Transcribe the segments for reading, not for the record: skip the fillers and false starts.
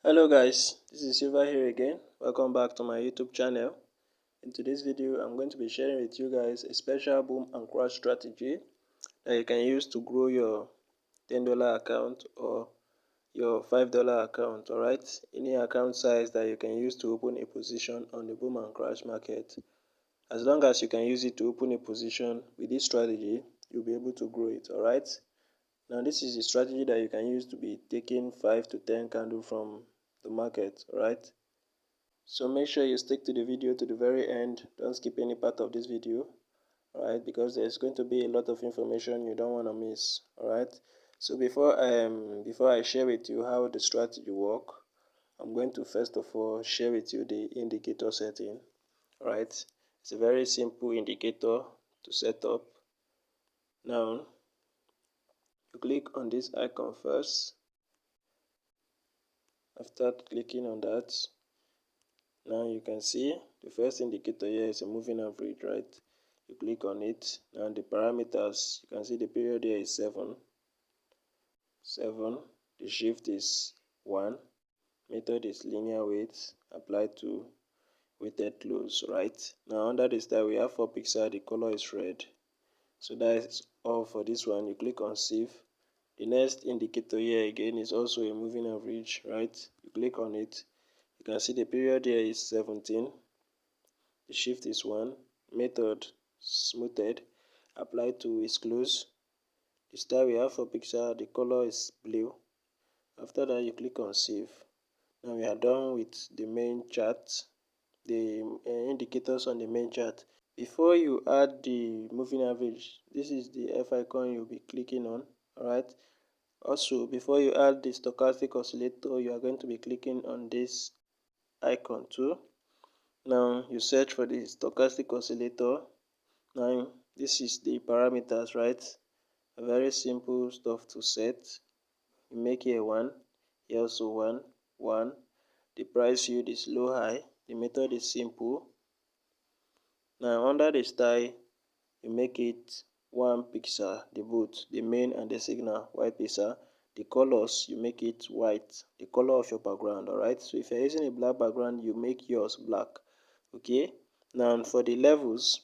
Hello guys, this is Silva here again. Welcome back to my YouTube channel. In today's video, I'm going to be sharing with you guys a special boom and crash strategy that you can use to grow your $10 account or your $5 account, alright? Any account size that you can use to open a position on the boom and crash market. As long as you can use it to open a position with this strategy, you'll be able to grow it, alright? Now this is a strategy that you can use to be taking 5 to 10 candles from the market, alright? So make sure you stick to the video to the very end. Don't skip any part of this video, alright, because there's going to be a lot of information you don't want to miss, alright? So before I share with you how the strategy work, I'm going to first of all share with you the indicator setting, alright? It's a very simple indicator to set up. Now you click on this icon first. After clicking on that, now you can see the first indicator here is a moving average, right? You click on it. Now the parameters, you can see the period here is 7. The shift is 1. Method is linear weight applied to weighted close, right? Now under the style we have 4 pixels, the color is red. So that is all for this one. You click on save. The next indicator here again is also a moving average, right? You click on it. You can see the period here is 17. The shift is 1. Method smoothed applied to is close. The style we have 4 pixels, the color is blue. After that you click on save. Now we are done with the main chart, the indicators on the main chart. Before you add the moving average, this is the F icon you'll be clicking on, alright? Also, before you add the stochastic oscillator, you are going to be clicking on this icon too. Now you search for the stochastic oscillator. Now this is the parameters, right? A very simple stuff to set. You make here 1, here also 1, 1. The price yield is low high. The method is simple. Now under the style, you make it 1 pixel, the both, the main and the signal, white pixel. The colors, you make it white, the color of your background, alright? So if you're using a black background, you make yours black, okay? Now for the levels,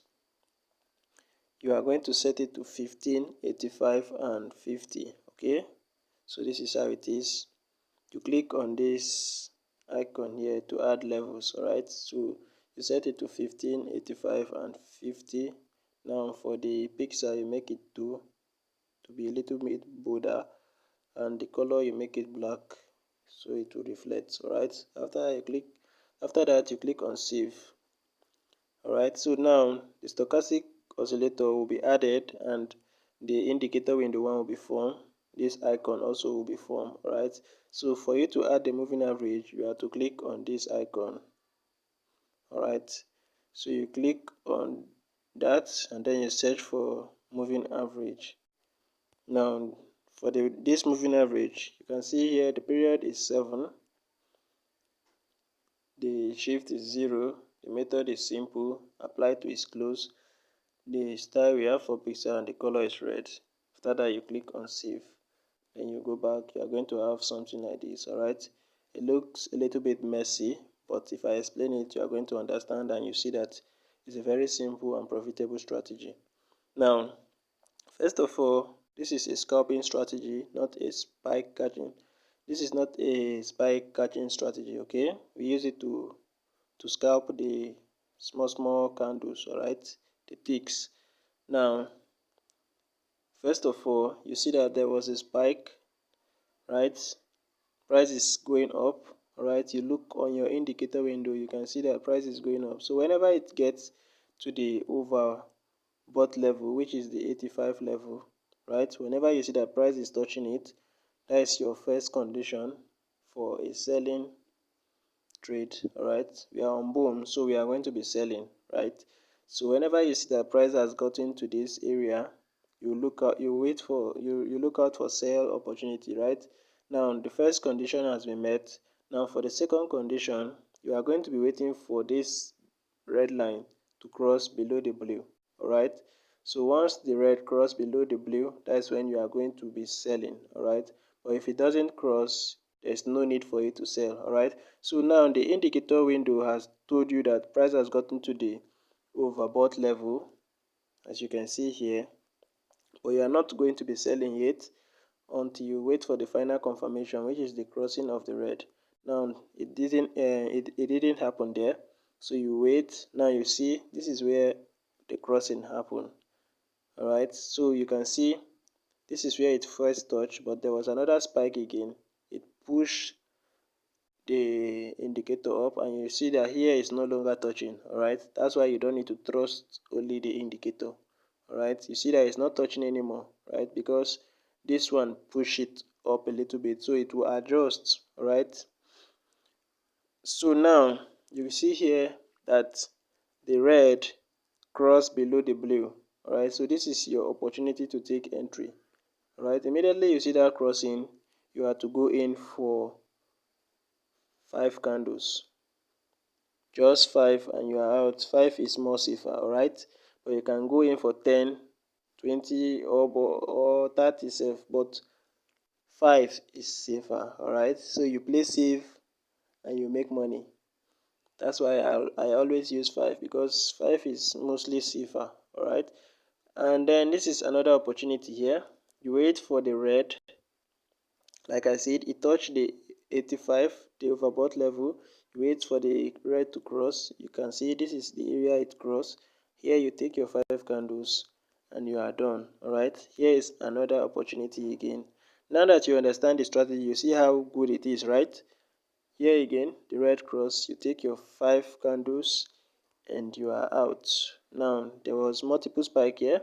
you are going to set it to 15, 85, and 50, okay? So this is how it is. You click on this icon here to add levels, alright? So you set it to 15, 85, and 50. Now for the pixel, you make it 2 to be a little bit bolder, and the color you make it black so it will reflect, alright? After that you click on save, alright? So now the stochastic oscillator will be added and the indicator window one will be formed. This icon also will be formed, alright? So for you to add the moving average, you have to click on this icon, alright? So you click on that and then you search for moving average. Now for this moving average, you can see here the period is 7, the shift is 0, the method is simple, apply to is close, the style we have 4 pixels and the color is red. After that you click on save, then you go back, you are going to have something like this, alright? It looks a little bit messy, but if I explain it, you are going to understand and you see that it's a very simple and profitable strategy. Now, first of all, this is a scalping strategy, not a spike catching. This is not a spike catching strategy, okay? We use it to scalp the small candles, alright? The ticks. Now, first of all, you see that there was a spike, right? Price is going up, alright? You look on your indicator window, you can see that price is going up. So whenever it gets to the overbought level, which is the 85 level, right? Whenever you see that price is touching it, that is your first condition for a selling trade, alright? We are on boom, so we are going to be selling, right? So whenever you see that price has gotten to this area, you look out, you look out for sell opportunity, right? Now the first condition has been met. Now for the second condition, you are going to be waiting for this red line to cross below the blue, alright? So once the red cross below the blue, that's when you are going to be selling, alright? But if it doesn't cross, there's no need for you to sell. All right, so now the indicator window has told you that price has gotten to the overbought level, as you can see here, but you are not going to be selling yet until you wait for the final confirmation, which is the crossing of the red. Now it didn't happen there, so you wait. Now you see this is where the crossing happened. All right, so you can see this is where it first touched, but there was another spike again. It pushed the indicator up, and you see that here is no longer touching. All right, that's why you don't need to trust only the indicator. All right, you see that it's not touching anymore, right? Because this one push it up a little bit, so it will adjust. All right, so now you see here that the red cross below the blue. All right, so this is your opportunity to take entry. All right, immediately you see that crossing, you have to go in for 5 candles, just 5, and you are out. 5 is more safer. All right, but you can go in for 10, 20, or 30 safe, but 5 is safer. All right, so you play safe and you make money. That's why I always use 5, because 5 is mostly safer. All right, and then this is another opportunity here. You wait for the red. Like I said, it touched the 85, the overbought level. You wait for the red to cross. You can see this is the area it crossed. Here you take your 5 candles and you are done. All right, here is another opportunity again. Now that you understand the strategy, you see how good it is, right? Here again, the red cross, you take your 5 candles and you are out. Now there was multiple spike here.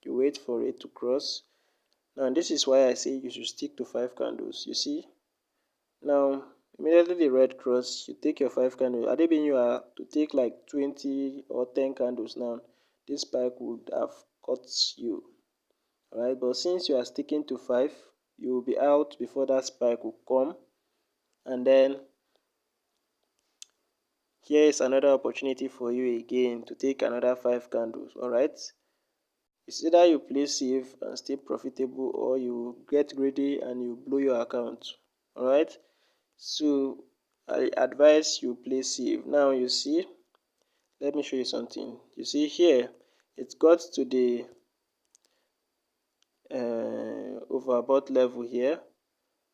You wait for it to cross. Now this is why I say you should stick to 5 candles. You see, now immediately the red cross, you take your 5 candles. Had it been you are to take like 20 or 10 candles now, this spike would have caught you. Alright, but since you are sticking to 5, you will be out before that spike will come. And then here is another opportunity for you again to take another 5 candles. Alright, it's either you play safe and stay profitable, or you get greedy and you blow your account. All right, so I advise you play safe. Now you see, let me show you something. You see here, it got to the overbought level here.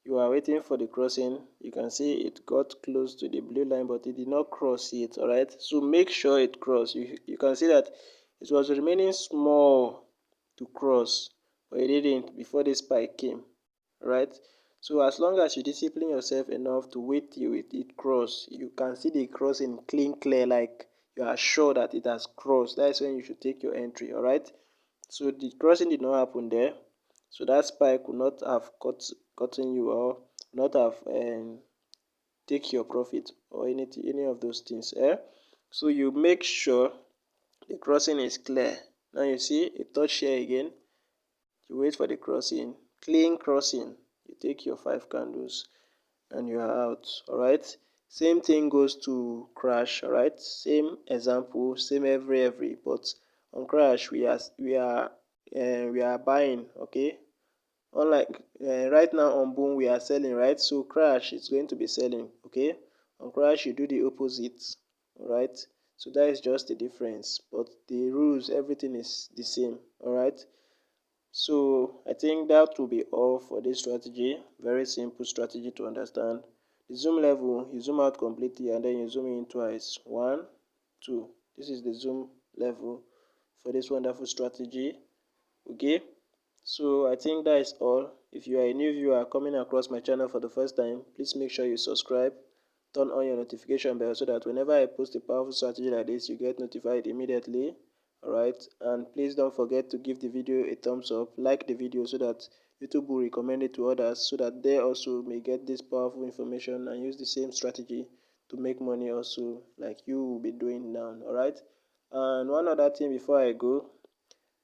You are waiting for the crossing. You can see it got close to the blue line, but it did not cross it. All right, so make sure it cross. You can see that it was remaining small to cross, but it didn't before the spike came. All right, so as long as you discipline yourself enough to wait till it cross, you can see the crossing clear, like you are sure that it has crossed. That's when you should take your entry. All right, so the crossing did not happen there, so that spike would not have gotten you, or not have take your profit or any of those things. So you make sure the crossing is clear. Now you see it touch here again. You wait for the crossing, clean crossing. You take your 5 candles and you are out. All right. Same thing goes to crash. All right. Same example, same every. But on crash we are buying. Okay. Unlike right now on boom we are selling, right? So crash is going to be selling. Okay. On crash you do the opposite. All right. So that is just the difference, but the rules, everything is the same. All right. So I think that will be all for this strategy. Very simple strategy to understand. The zoom level, you zoom out completely and then you zoom in twice. 1, 2. This is the zoom level for this wonderful strategy. Okay, so I think that is all. If you are a new viewer coming across my channel for the first time, please make sure you subscribe, turn on your notification bell so that whenever I post a powerful strategy like this, you get notified immediately. Alright, and please don't forget to give the video a thumbs up, like the video so that YouTube will recommend it to others, so that they also may get this powerful information and use the same strategy to make money also, like you will be doing now. Alright, and one other thing before I go,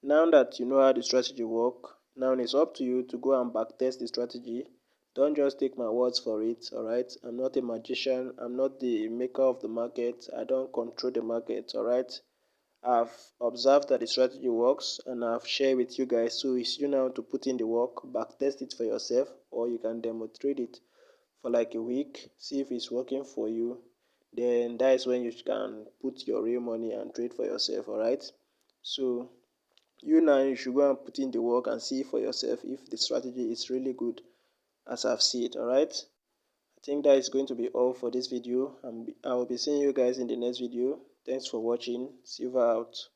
now that you know how the strategy work, now it's up to you to go and backtest the strategy. Don't just take my words for it. Alright, I'm not a magician, I'm not the maker of the market, I don't control the market. Alright, I've observed that the strategy works and I've shared with you guys, so it's you now to put in the work, backtest it for yourself, or you can demonstrate it for like a week, see if it's working for you. Then that is when you can put your real money and trade for yourself. All right. So you now you should go and put in the work and see for yourself if the strategy is really good as I've seen it. All right. I think that is going to be all for this video, and I will be seeing you guys in the next video. Thanks for watching. Silver out.